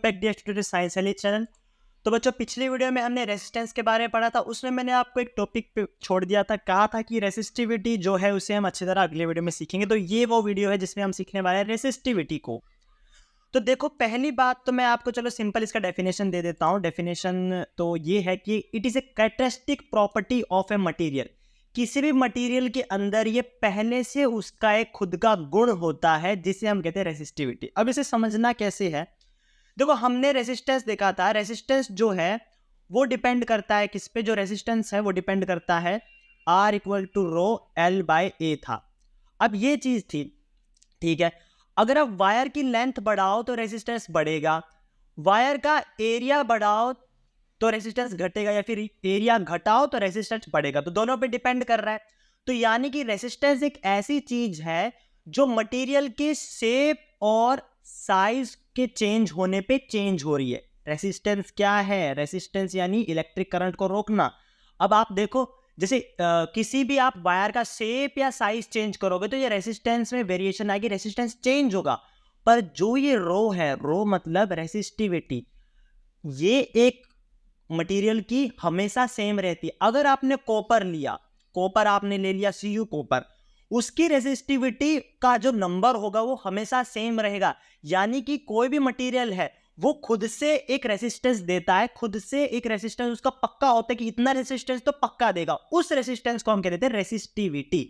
Back dear to science Ellie channel. तो बच्चों, पिछली वीडियो में हमने रेसिस्टेंस के बारे में पढ़ा था। उसमें मैंने आपको एक टॉपिक पे छोड़ दिया था, कहा था कि रेसिस्टिविटी जो है उसे हम अच्छी तरह अगले वीडियो में सीखेंगे। तो ये वो वीडियो है जिसमें हम सीखने वाले हैं रेसिस्टिविटी को। तो देखो, पहली बात तो मैं आपको चलो सिंपल इसका डेफिनेशन दे देता हूँ। डेफिनेशन तो ये है कि it is a characteristic property of A material. किसी भी मटेरियल के अंदर ये पहले से उसका एक खुद का गुण होता है जिसे हम कहते हैं रेसिस्टिविटी। अब इसे समझना कैसे है, देखो हमने रेसिस्टेंस देखा था। रेसिस्टेंस जो है वो डिपेंड करता है किस पे? जो रेसिस्टेंस है वो डिपेंड करता है R equal to rho L by A था। अब ये चीज थी, ठीक है। अगर आप वायर की लेंथ बढ़ाओ तो रेसिस्टेंस बढ़ेगा, वायर का एरिया बढ़ाओ तो रेसिस्टेंस घटेगा, या फिर एरिया घटाओ तो रेसिस्टेंस बढ़ेगा। तो दोनों पे डिपेंड कर रहा है। तो यानी कि रेसिस्टेंस एक ऐसी चीज है जो मटेरियल के शेप और साइज के चेंज होने पे चेंज हो रही है। रेसिस्टेंस क्या है? रेसिस्टेंस यानी इलेक्ट्रिक करंट को रोकना। अब आप देखो, जैसे किसी भी आप वायर का शेप या साइज चेंज करोगे तो ये रेसिस्टेंस में वेरिएशन आएगी, रेसिस्टेंस चेंज होगा। पर जो ये रो है, रो मतलब रेसिस्टिविटी, ये एक मटेरियल की हमेशा सेम रहती है। अगर आपने कॉपर लिया, कॉपर आपने ले लिया Cu कॉपर, उसकी रेसिस्टिविटी का जो नंबर होगा वो हमेशा सेम रहेगा। यानी कि कोई भी मटेरियल है वो खुद से एक रेसिस्टेंस देता है, खुद से एक रेसिस्टेंस उसका पक्का होता है कि इतना रेसिस्टेंस तो पक्का देगा। उस रेसिस्टेंस को हम कह देते हैं रेसिस्टिविटी।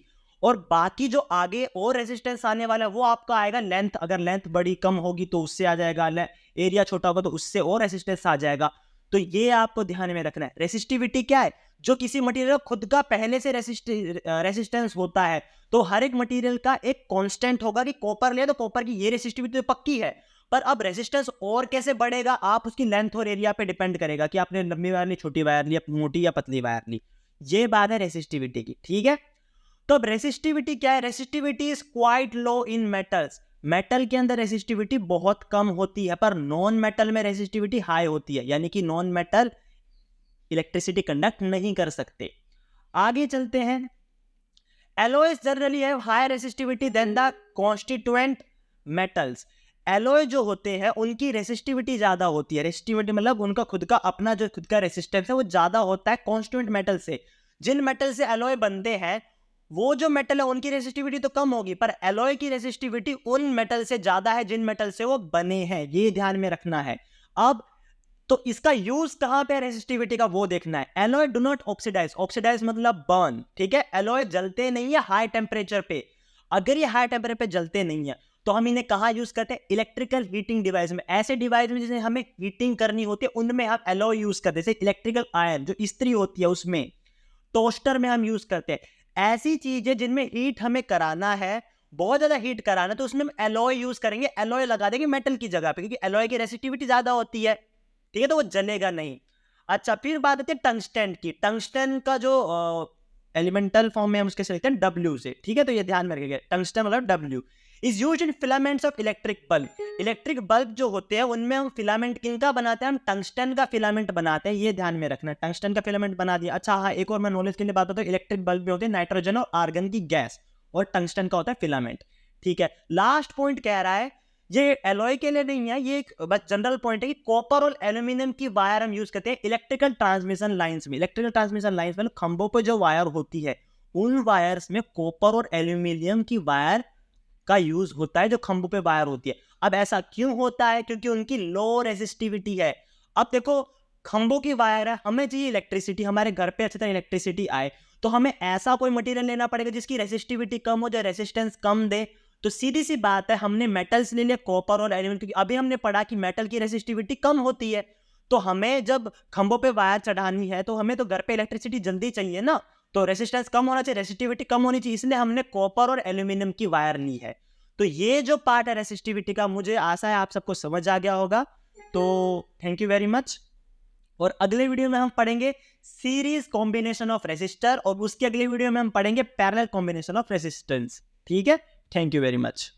और बाकी जो आगे और रेसिस्टेंस आने वाला है वो आपका आएगा लेंथ। अगर लेंथ बड़ी कम होगी तो उससे आ जाएगा, एरिया छोटा होगा तो उससे और रेसिस्टेंस आ जाएगा। तो ये आपको ध्यान में रखना है। रेसिस्टिविटी क्या है? जो किसी मटेरियल खुद का पहले से रेसिस्टेंस होता है। तो हर एक मटेरियल का एक कांस्टेंट होगा कि कॉपर लिया तो कॉपर की ये रेसिस्टिविटी तो पक्की है, पर अब रेसिस्टेंस और कैसे बढ़ेगा आप उसकी लेंथ और एरिया पे डिपेंड करेगा कि आपने लंबी वायर ली, छोटी वायर ली, मोटी या पतली वायर ली। ये बात है रेसिस्टिविटी की, ठीक है। तो अब रेसिस्टिविटी क्या है? Resistivity is quite low in metals. Metal के अंदर रेसिस्टिविटी बहुत कम होती है, पर नॉन मेटल में रेसिस्टिविटी हाई होती है। यानी कि नॉन मेटल इलेक्ट्रिसिटी कंडक्ट नहीं कर सकते। आगे चलते हैं। Alloys generally have high resistivity than the constituent metals. Alloy जो होते हैं उनकी रेसिस्टिविटी ज्यादा होती है। रेसिस्टिविटी मतलब उनका खुद का अपना जो खुद का रेसिस्टेंस है वो ज्यादा होता है कॉन्स्टिट्यूएंट मेटल से। जिन मेटल से एलॉय बनते हैं वो जो मेटल है उनकी रेसिस्टिविटी तो कम होगी, पर एलॉय की रेसिस्टिविटी उन मेटल से ज्यादा है जिन मेटल से वो बने हैं। ये ध्यान में रखना है। अब तो इसका यूज कहां पे रेसिस्टिविटी का वो देखना है। Alloy do not oxidise. Oxidise मतलब बर्न, ठीक है। एलॉय जलते नहीं है हाई टेम्परेचर पे। अगर ये हाई टेम्परेचर पे जलते नहीं है तो हम इन्हें कहां यूज करते हैं? इलेक्ट्रिकल हीटिंग डिवाइस में। ऐसे डिवाइस में जिसे हमें हीटिंग करनी होती है उनमें हम एलॉय यूज करते हैं। जैसे इलेक्ट्रिकल आयरन जो इस्त्री होती है उसमें, टोस्टर में हम यूज करते हैं। ऐसी चीजें जिनमें हीट हमें कराना है, बहुत ज्यादा हीट कराना है, तो उसमें हम एलॉय यूज करेंगे। एलॉय लगा देंगे मेटल की जगह पे क्योंकि एलॉय की रेसिस्टिविटी ज्यादा होती है, ठीक है, तो वो जलेगा नहीं। अच्छा, फिर बात आती है टंगस्टन की। टंगस्टन का जो एलिमेंटल फॉर्म में हम उसके लिखते हैं W से, ठीक है। तो ये ध्यान में रखिएगा, टंगस्टन मतलब W is used in filaments of electric bulb. Electric bulb जो होते हैं उनमें हम फिलामेंट किनका बनाते हैं? हम टंगस्टन का फिलामेंट बनाते हैं। ये ध्यान में रखना है, टंगस्टन का फिलामेंट बना दिया। अच्छा हाँ, एक और मैं नॉलेज के लिए बात होता है, इलेक्ट्रिक बल्ब में होते हैं नाइट्रोजन और आर्गन की गैस, और टंगस्टन का होता है फिलामेंट, ठीक है। लास्ट पॉइंट कह रहा है, ये एलॉय के लिए नहीं है, ये एक बस जनरल पॉइंट है कि कॉपर और एल्यूमिनियम की वायर हम यूज करते हैं इलेक्ट्रिकल ट्रांसमिशन लाइंस में। इलेक्ट्रिकल ट्रांसमिशन लाइंस में खंभों पर जो वायर होती है उन वायर्स में कॉपर और एल्यूमिनियम की वायर का यूज होता है, जो खंभों पे वायर होती है। अब ऐसा क्यों होता है? क्योंकि उनकी लो रेसिस्टिविटी है। अब देखो, खंभों की वायर है, हमें चाहिए इलेक्ट्रिसिटी, हमारे घर पे अच्छी तरह इलेक्ट्रिसिटी आए, तो हमें ऐसा कोई मटेरियल लेना पड़ेगा जिसकी रेसिस्टिविटी कम हो, जो रेसिस्टेंस कम दे। तो सीधी सी बात है, हमने मेटल्स ले लिया, कॉपर और एल्यूमिनियम, क्योंकि अभी हमने पढ़ा कि मेटल की रेसिस्टिविटी कम होती है। तो हमें जब खंभों पे वायर चढ़ानी है तो हमें तो घर पे इलेक्ट्रिसिटी जल्दी चाहिए ना, तो रेसिस्टेंस कम होना चाहिए, रेसिस्टिविटी कम होनी चाहिए, इसलिए हमने कॉपर और एल्यूमिनियम की वायर ली है। तो ये जो पार्ट है रेसिस्टिविटी का, मुझे आशा है आप सबको समझ आ गया होगा। तो थैंक यू वेरी मच। और अगले वीडियो में हम पढ़ेंगे सीरीज कॉम्बिनेशन ऑफ रेसिस्टर, और उसके अगले वीडियो में हम पढ़ेंगे पैरेलल कॉम्बिनेशन ऑफ रेसिस्टेंस, ठीक है। Thank you very much.